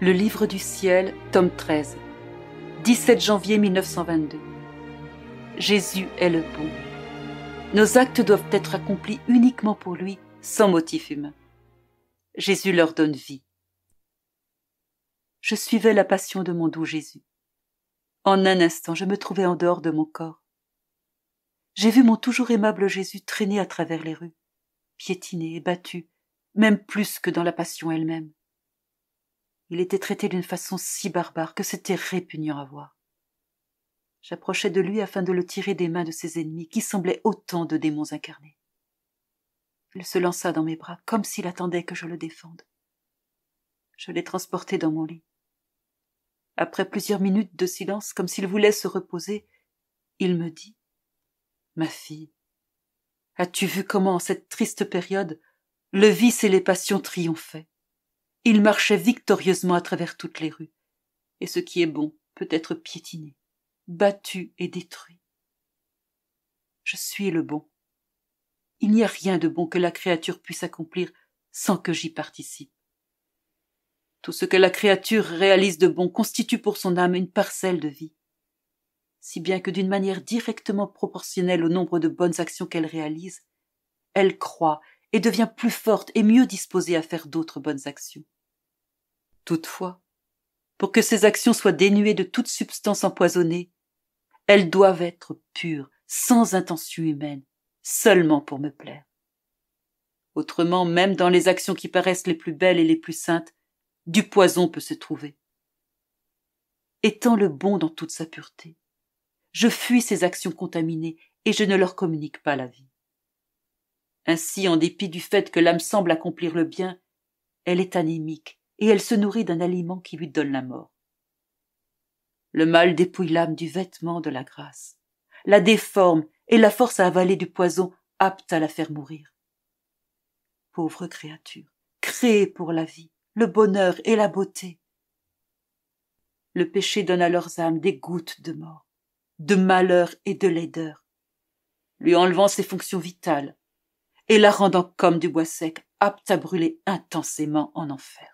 Le livre du ciel, tome 13, 17 janvier 1922. Jésus est le bon. Nos actes doivent être accomplis uniquement pour lui, sans motif humain. Jésus leur donne vie. Je suivais la passion de mon doux Jésus. En un instant, je me trouvais en dehors de mon corps. J'ai vu mon toujours aimable Jésus traîner à travers les rues, piétiné et battu, même plus que dans la passion elle-même. Il était traité d'une façon si barbare que c'était répugnant à voir. J'approchais de lui afin de le tirer des mains de ses ennemis, qui semblaient autant de démons incarnés. Il se lança dans mes bras, comme s'il attendait que je le défende. Je l'ai transporté dans mon lit. Après plusieurs minutes de silence, comme s'il voulait se reposer, il me dit « Ma fille, as-tu vu comment, en cette triste période, le vice et les passions triomphaient? Il marchait victorieusement à travers toutes les rues, et ce qui est bon peut être piétiné, battu et détruit. Je suis le bon. Il n'y a rien de bon que la créature puisse accomplir sans que j'y participe. Tout ce que la créature réalise de bon constitue pour son âme une parcelle de vie, si bien que d'une manière directement proportionnelle au nombre de bonnes actions qu'elle réalise, elle croît et devient plus forte et mieux disposée à faire d'autres bonnes actions. Toutefois, pour que ces actions soient dénuées de toute substance empoisonnée, elles doivent être pures, sans intention humaine, seulement pour me plaire. Autrement, même dans les actions qui paraissent les plus belles et les plus saintes, du poison peut se trouver. Étant le bon dans toute sa pureté, je fuis ces actions contaminées et je ne leur communique pas la vie. Ainsi, en dépit du fait que l'âme semble accomplir le bien, elle est anémique et elle se nourrit d'un aliment qui lui donne la mort. Le mal dépouille l'âme du vêtement de la grâce, la déforme et la force à avaler du poison apte à la faire mourir. Pauvre créature, créée pour la vie, le bonheur et la beauté. Le péché donne à leurs âmes des gouttes de mort, de malheur et de laideur, lui enlevant ses fonctions vitales et la rendant comme du bois sec, apte à brûler intensément en enfer.